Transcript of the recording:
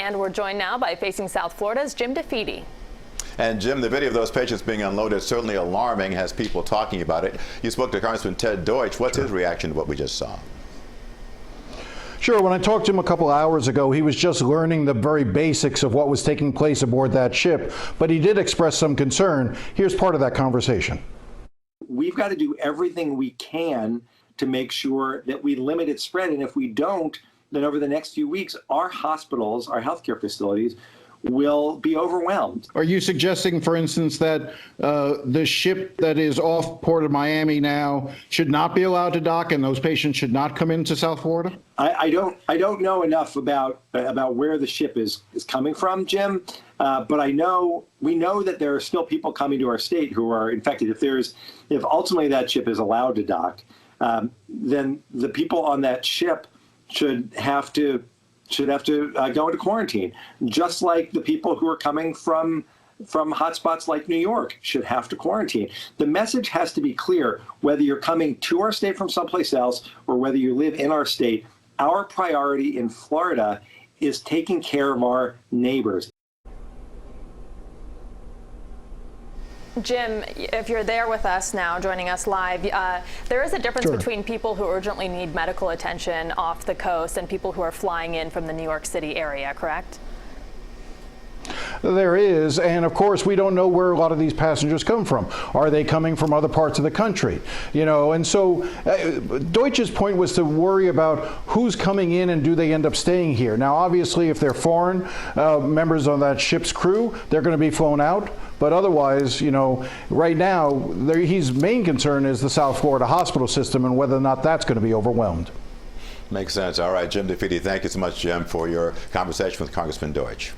And we're joined now by Facing South Florida's Jim DeFede. And Jim, the video of those patients being unloaded is certainly alarming, has people talking about it. You spoke to Congressman Ted Deutch. What's his reaction to what we just saw? Sure. When I talked to him a couple hours ago, he was just learning the very basics of what was taking place aboard that ship, but he did express some concern. Here's part of that conversation. We've got to do everything we can to make sure that we limit its spread. And if we don't, then over the next few weeks, our hospitals, our healthcare facilities will be overwhelmed. Are you suggesting, for instance, that the ship that is off Port of Miami now should not be allowed to dock and those patients should not come into South Florida? I don't know enough about where the ship is coming from, Jim. But we know that there are still people coming to our state who are infected. If ultimately that ship is allowed to dock, then the people on that ship should have to go into quarantine, just like the people who are coming from hotspots like New York should have to quarantine. The message has to be clear, whether you're coming to our state from someplace else or whether you live in our state. Our priority in Florida is taking care of our neighbors. Jim, if you're there with us now, joining us live, there is a difference between people who urgently need medical attention off the coast and people who are flying in from the New York City area, correct? There is, and of course we don't know where a lot of these passengers come from. Are they coming from other parts of the country? And so Deutsch's point was to worry about who's coming in and do they end up staying here. Now obviously if they're foreign members of that ship's crew, they're going to be flown out, but otherwise, right now his main concern is the South Florida hospital system and whether or not that's going to be overwhelmed. Makes sense. All right, Jim DeFede, thank you so much, Jim, for your conversation with Congressman Deutch.